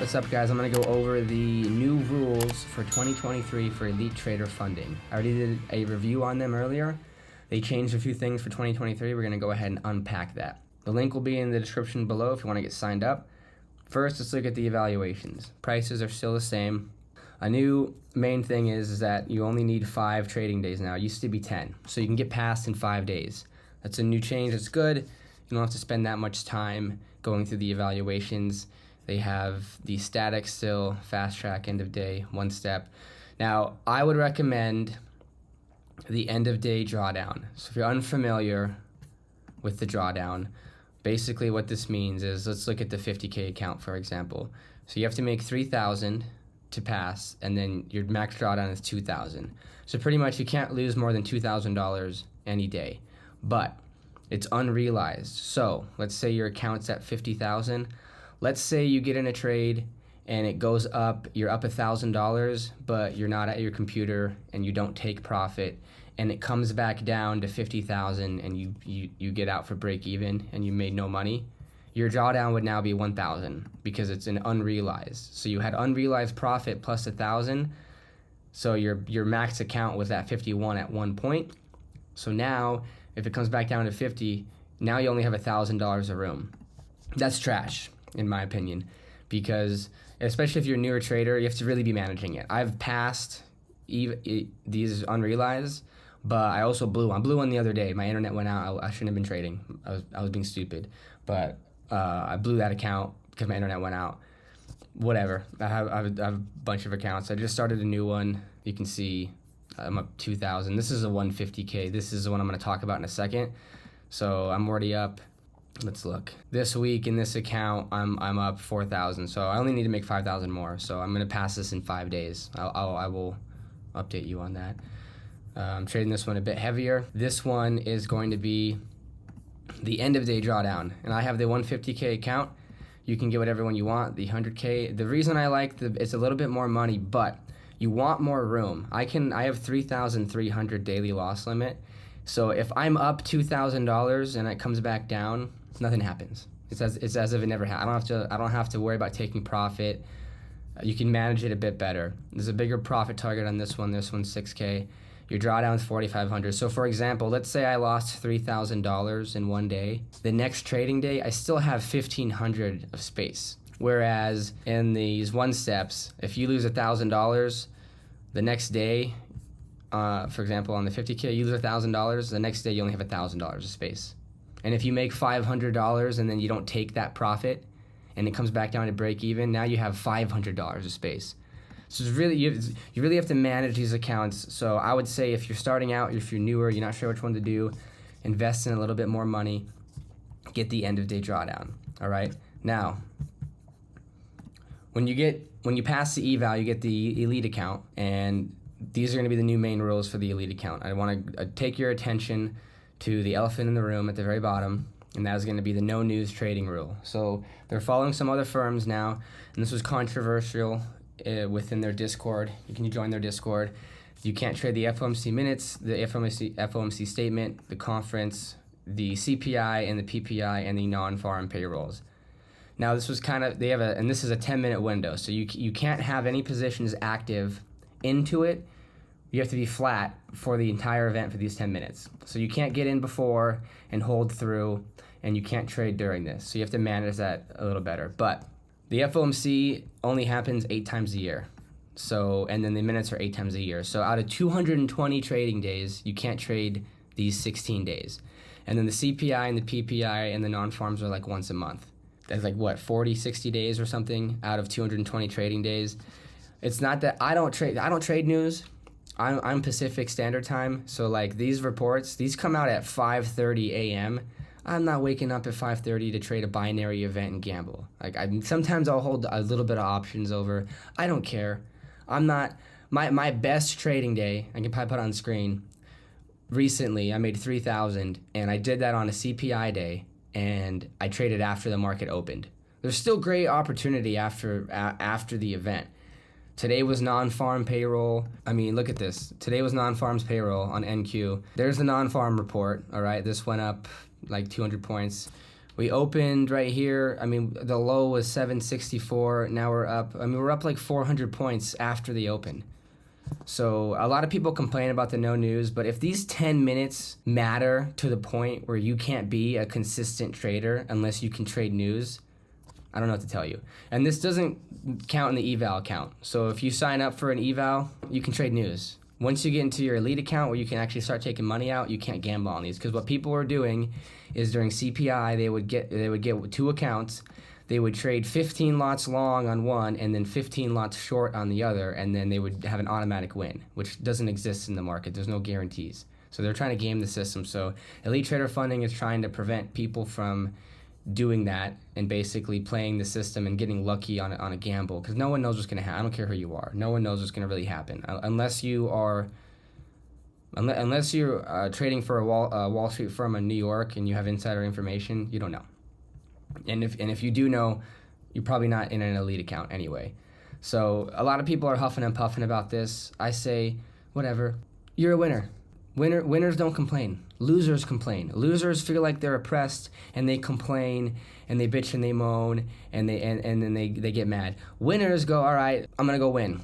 What's up, guys? I'm going to go over the new rules for 2023 for Elite Trader funding. I already did a review on them earlier. They changed a few things for 2023. We're going to go ahead and unpack that. The link will be in the description below if you want to get signed up. First, let's look at the evaluations. Prices are still the same. A new main thing is that you only need 5 trading days now. It used to be 10, so you can get past in 5 days. That's a new change. It's good. You don't have to spend that much time going through the evaluations. They have the static still, fast track, end of day, 1 step. Now, I would recommend the end of day drawdown. So if you're unfamiliar with the drawdown, basically what this means is, let's look at the 50K account, for example. So you have to make 3,000 to pass, and then your max drawdown is 2,000. So pretty much you can't lose more than $2,000 any day, but it's unrealized. So let's say your account's at 50,000. Let's say you get in a trade and it goes up, you're up $1,000, but you're not at your computer and you don't take profit, and it comes back down to 50,000 and you get out for break even and you made no money. Your drawdown would now be 1,000 because it's an unrealized. So you had unrealized profit plus 1,000. So your max account was at 51 at one point. So now if it comes back down to 50, now you only have $1,000 of room. That's trash, in my opinion, because especially if you're a newer trader, you have to really be managing it. I've passed these unrealized, but I also blew one. Blew one the other day. My internet went out. I shouldn't have been trading. I was being stupid, but I blew that account because my internet went out. Whatever. I have a bunch of accounts. I just started a new one. You can see I'm up 2,000. This is a 150K. This is the one I'm going to talk about in a second. So I'm already up. Let's look. This week in this account, I'm up 4,000. So I only need to make 5,000 more. So I'm going to pass this in 5 days. I will update you on that. I'm trading this one a bit heavier. This one is going to be the end of day drawdown, and I have the 150K account. You can get whatever one you want. The 100K. The reason I like it's a little bit more money, but you want more room. I have 3,300 daily loss limit. So if I'm up $2,000 and it comes back down, nothing happens. It's as if it never happened. I don't have to worry about taking profit. You can manage it a bit better. There's a bigger profit target on this one. This one's 6K. Your drawdown is 4,500. So for example, let's say I lost $3,000 in one day. The next trading day, I still have 1,500 of space. Whereas in these 1 steps, if you lose $1,000, the next day, for example, on the 50K, you lose $1,000. The next day, you only have $1,000 of space. And if you make $500 and then you don't take that profit, and it comes back down to break even, now you have $500 of space. So it's really, you really have to manage these accounts. So I would say if you're starting out, if you're newer, you're not sure which one to do, invest in a little bit more money, get the end of day drawdown. All right. Now, when you pass the eval, you get the elite account, and these are going to be the new main rules for the elite account. I want to take your attention to the elephant in the room at the very bottom, and that is going to be the no news trading rule. So they're following some other firms now, and this was controversial within their Discord. You can join their Discord. You can't trade the FOMC minutes, the FOMC statement, the conference, the CPI and the PPI, and the non-farm payrolls. Now this was and this is a 10-minute window, so you can't have any positions active into it. You have to be flat for the entire event for these 10 minutes. So you can't get in before and hold through, and you can't trade during this. So you have to manage that a little better. But the FOMC only happens 8 times a year. And then the minutes are 8 times a year. So out of 220 trading days, you can't trade these 16 days. And then the CPI and the PPI and the non-farms are like once a month. That's like what, 40, 60 days or something out of 220 trading days. It's not that I don't trade news. I'm Pacific Standard Time. So like these reports, these come out at 5:30 a.m. I'm not waking up at 5:30 to trade a binary event and gamble. Sometimes I'll hold a little bit of options over. I don't care. I'm not, my best trading day, I can probably put on screen. Recently, I made 3,000, and I did that on a CPI day, and I traded after the market opened. There's still great opportunity after the event. Today was non-farm payroll. I mean, look at this. Today was non-farms payroll on NQ. There's the non-farm report, all right? This went up like 200 points. We opened right here. I mean, the low was 764. Now we're up. I mean, we're up like 400 points after the open. So a lot of people complain about the no news, but if these 10 minutes matter to the point where you can't be a consistent trader unless you can trade news, I don't know what to tell you. And this doesn't count in the eval account. So if you sign up for an eval, you can trade news. Once you get into your elite account where you can actually start taking money out, you can't gamble on these, because what people were doing is during CPI they would get 2 accounts. They would trade 15 lots long on one and then 15 lots short on the other, and then they would have an automatic win, which doesn't exist in the market. There's no guarantees. So they're trying to game the system. So elite trader funding is trying to prevent people from doing that and basically playing the system and getting lucky on a gamble, because no one knows what's going to happen. I don't care who you are. No one knows what's going to really happen unless you're trading for a Wall Street firm in New York and you have insider information. You don't know. And if you do know, you're probably not in an elite account anyway. So a lot of people are huffing and puffing about this. I say, whatever. You're a winner. Winners don't complain. Losers complain. Losers feel like they're oppressed and they complain and they bitch and they moan and then they get mad. Winners go, all right, I'm gonna go win.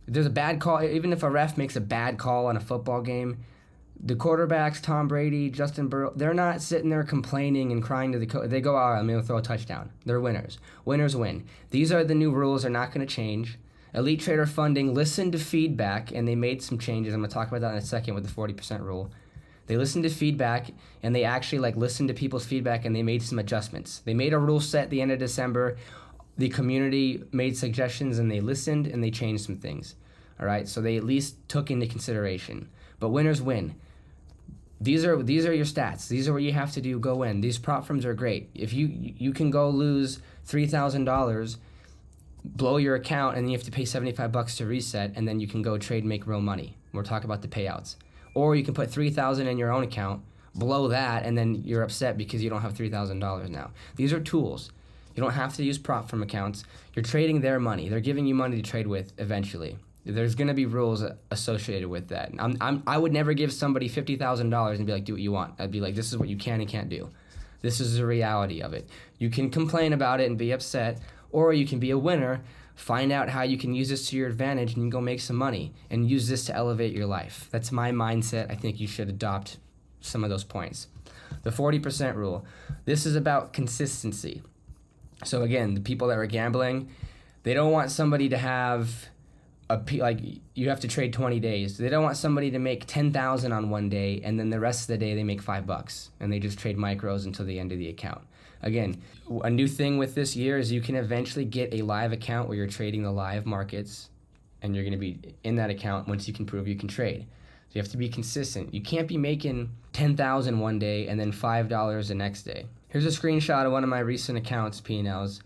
If there's a bad call, even if a ref makes a bad call on a football game, the quarterbacks, Tom Brady, Justin Burrow, they're not sitting there complaining and crying to the coach. They go, all right, I'm going to throw a touchdown. They're winners. Winners win. These are the new rules. They're not going to change. Elite Trader Funding listened to feedback, and they made some changes. I'm going to talk about that in a second with the 40% rule. They listened to feedback, and they actually listened to people's feedback, and they made some adjustments. They made a rule set at the end of December. The community made suggestions, and they listened, and they changed some things. All right, so they at least took into consideration. But winners win. These are your stats. These are what you have to do. Go in. These prop firms are great. If you can go lose $3,000, blow your account, and then you have to pay $75 to reset, and then you can go trade and make real money. We're talking about the payouts. Or you can put $3,000 in your own account, blow that, and then you're upset because you don't have $3,000 now. These are tools. You don't have to use prop firm accounts. You're trading their money. They're giving you money to trade with eventually. There's going to be rules associated with that. I would never give somebody $50,000 and be like, do what you want. I'd be like, this is what you can and can't do. This is the reality of it. You can complain about it and be upset, or you can be a winner, find out how you can use this to your advantage, and you can go make some money and use this to elevate your life. That's my mindset. I think you should adopt some of those points. The 40% rule. This is about consistency. So again, the people that are gambling, they don't want somebody to have you have to trade 20 days. They don't want somebody to make 10,000 on one day and then the rest of the day they make $5 and they just trade micros until the end of the account. Again, a new thing with this year is you can eventually get a live account where you're trading the live markets, and you're going to be in that account once you can prove you can trade. So you have to be consistent. You can't be making 10,000 one day and then $5 the next day. Here's a screenshot of one of my recent accounts, P&Ls.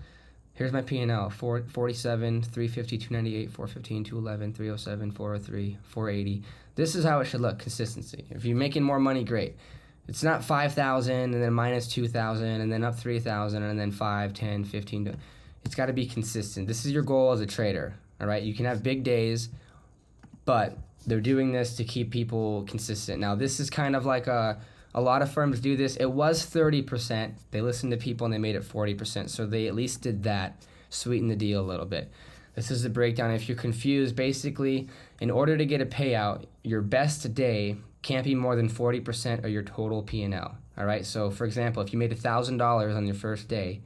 Here's my P&L, 47, 350, 298, 415, 211, 307, 403, 480. This is how it should look, consistency. If you're making more money, great. It's not 5,000 and then minus 2,000 and then up 3,000 and then 5, 10, 15. It's got to be consistent. This is your goal as a trader, all right? You can have big days, but they're doing this to keep people consistent. Now, this is kind of like a lot of firms do this. It was 30%. They listened to people and they made it 40%. So they at least did that, sweeten the deal a little bit. This is the breakdown. If you're confused, basically, in order to get a payout, your best day can't be more than 40% of your total P&L. All right. So, for example, if you made $1,000 on your first day,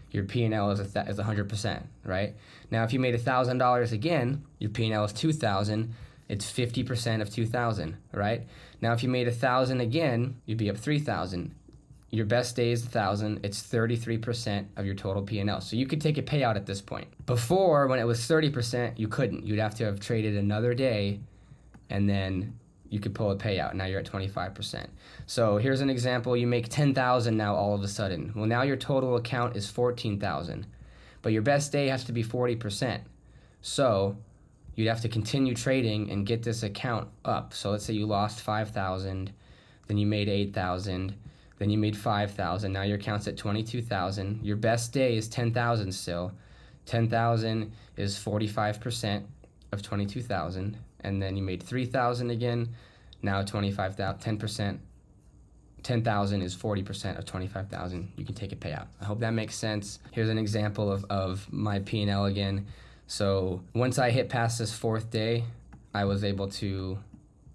your P&L is 100%. Right. Now, if you made $1,000 again, your P&L is $2,000. It's 50% of 2,000, right? Now, if you made 1,000 again, you'd be up 3,000. Your best day is 1,000. It's 33% of your total P&L. So you could take a payout at this point. Before, when it was 30%, you couldn't. You'd have to have traded another day, and then you could pull a payout. Now you're at 25%. So here's an example. You make 10,000 now all of a sudden. Well, now your total account is 14,000, but your best day has to be 40%. So you'd have to continue trading and get this account up. So let's say you lost 5,000, then you made 8,000, then you made 5,000. Now your account's at 22,000. Your best day is 10,000 still. 10,000 is 45% of 22,000. And then you made 3,000 again. Now 25,000, 10%. 10,000 is 40% of 25,000. You can take a payout. I hope that makes sense. Here's an example of my P&L again. So once I hit past this 4th day, I was able to,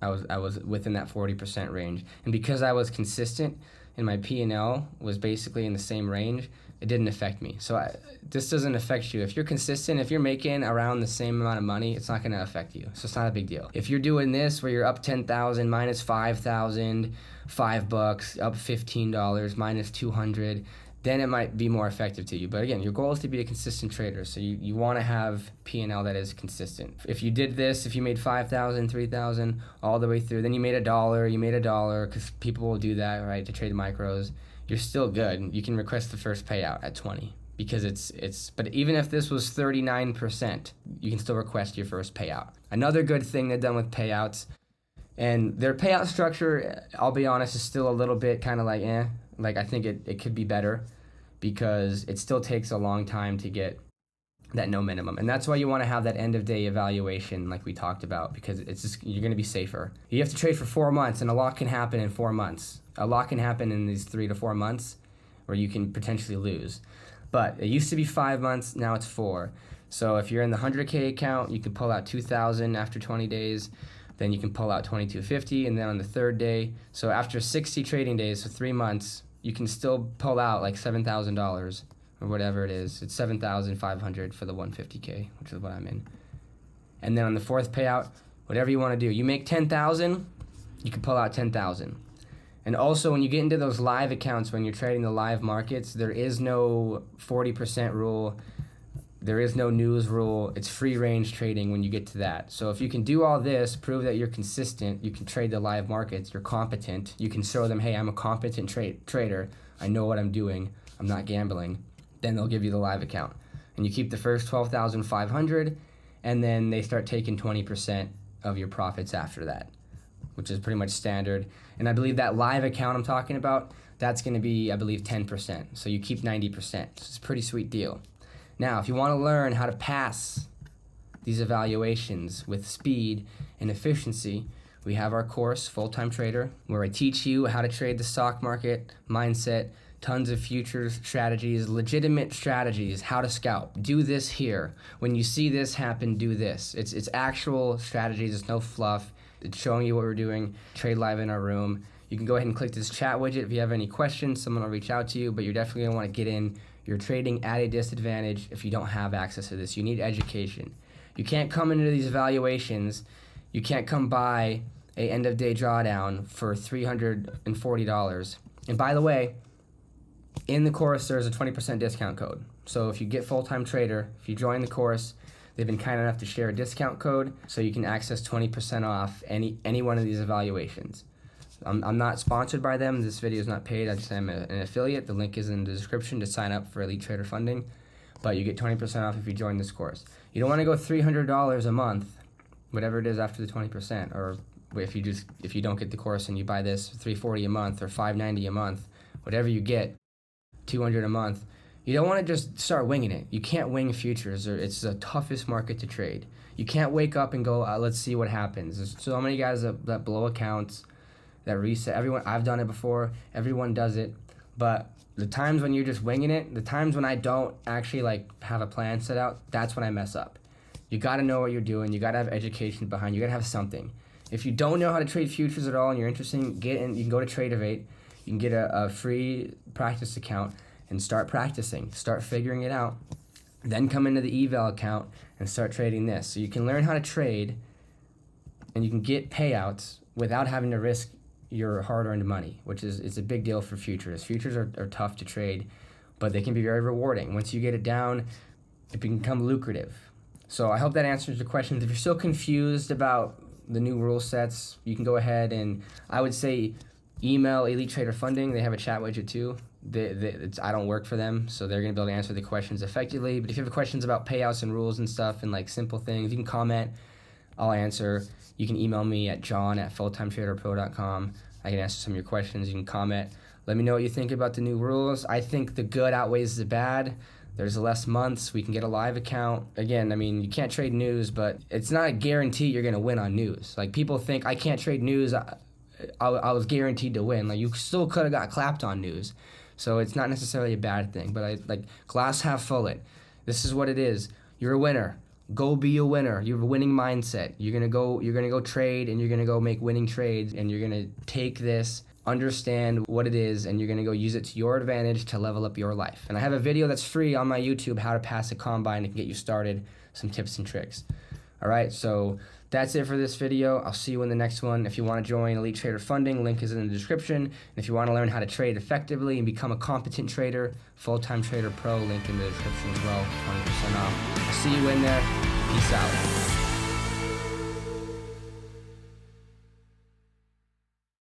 I was within that 40% range. And because I was consistent and my P&L was basically in the same range, it didn't affect me. So this doesn't affect you. If you're consistent, if you're making around the same amount of money, it's not going to affect you. So it's not a big deal. If you're doing this where you're up 10,000 minus 5,000, $5, up $15 minus 200, then it might be more effective to you. But again, your goal is to be a consistent trader. So you want to have P&L that is consistent. If you did this, if you made 5,000, 3,000 all the way through, then you made $1, because people will do that, right, to trade micros. You're still good. You can request the first payout at 20 because but even if this was 39%, you can still request your first payout. Another good thing they've done with payouts, and their payout structure, I'll be honest, is still a little bit kind of like, like I think it could be better because it still takes a long time to get that no minimum. And that's why you want to have that end of day evaluation like we talked about, because you're going to be safer. You have to trade for 4 months, and a lot can happen in 4 months. A lot can happen in these 3 to 4 months where you can potentially lose. But it used to be 5 months, now it's 4. So if you're in the 100K account, you can pull out 2,000 after 20 days. Then you can pull out 2,250, and then on the 3rd day, so after 60 trading days, so 3 months, you can still pull out like $7,000 or whatever it is. It's 7,500 for the 150K, which is what I'm in. And then on the 4th payout, whatever you want to do. You make 10,000, you can pull out 10,000. And also, when you get into those live accounts, when you're trading the live markets, there is no 40% rule. There is no news rule. It's free range trading when you get to that. So if you can do all this, prove that you're consistent, you can trade the live markets, you're competent, you can show them, hey, I'm a competent trader, I know what I'm doing, I'm not gambling, then they'll give you the live account. And you keep the first 12,500, and then they start taking 20% of your profits after that, which is pretty much standard. And I believe that live account I'm talking about, that's going to be, I believe, 10%. So you keep 90%. So it's a pretty sweet deal. Now, if you want to learn how to pass these evaluations with speed and efficiency, we have our course, Full-Time Trader, where I teach you how to trade the stock market, mindset, tons of futures strategies, legitimate strategies, how to scalp. Do this here. When you see this happen, do this. It's actual strategies. It's no fluff. It's showing you what we're doing. Trade live in our room. You can go ahead and click this chat widget if you have any questions. Someone will reach out to you, but you're definitely going to want to get in. You're trading at a disadvantage if you don't have access to this. You need education. You can't come into these evaluations. You can't come buy a end of day drawdown for $340. And by the way, in the course, there's a 20% discount code. So if you get Full-Time Trader, if you join the course, they've been kind enough to share a discount code so you can access 20% off any one of these evaluations. I'm not sponsored by them. This video is not paid. I just am an affiliate. The link is in the description to sign up for Elite Trader Funding. But you get 20% off if you join this course. You don't want to go $300 a month, whatever it is after the 20%, or if you don't get the course and you buy this $340 a month or $590 a month, whatever you get, $200 a month. You don't want to just start winging it. You can't wing futures, or it's the toughest market to trade. You can't wake up and go, let's see what happens. There's so many guys that blow accounts, that reset. Everyone, I've done it before. Everyone does it. But the times when you're just winging it, the times when I don't actually have a plan set out, that's when I mess up. You got to know what you're doing. You got to have education behind you. You got to have something. If you don't know how to trade futures at all and you're interested, get in. You can go to Tradeovate. You can get a free practice account and start practicing. Start figuring it out. Then come into the eval account and start trading this. So you can learn how to trade and you can get payouts without having to risk your hard-earned money, which is a big deal for futures. Futures are tough to trade, but they can be very rewarding. Once you get it down, it can become lucrative. So I hope that answers your questions. If you're still confused about the new rule sets, you can go ahead and I would say email Elite Trader Funding. They have a chat widget too. I don't work for them, so they're going to be able to answer the questions effectively. But if you have questions about payouts and rules and stuff and simple things, you can comment. I'll answer. You can email me at john@fulltimetraderpro.com. I can answer some of your questions. You can comment. Let me know what you think about the new rules. I think the good outweighs the bad. There's less months. We can get a live account. Again, you can't trade news, but it's not a guarantee you're going to win on news. People think, I can't trade news. I was guaranteed to win. Like, you still could have got clapped on news. So it's not necessarily a bad thing. But I like, glass half full it. This is what it is. You're a winner. Go be a winner. You have a winning mindset. You're gonna go trade, and you're gonna go make winning trades, and you're gonna take this, understand what it is, and you're gonna go use it to your advantage to level up your life. And I have a video that's free on my YouTube, how to pass a combine, to get you started, some tips and tricks. All right, so that's it for this video. I'll see you in the next one. If you want to join Elite Trader Funding, link is in the description. And if you want to learn how to trade effectively and become a competent trader, Full-Time Trader Pro, link in the description as well, 20% off. I'll see you in there. Peace out.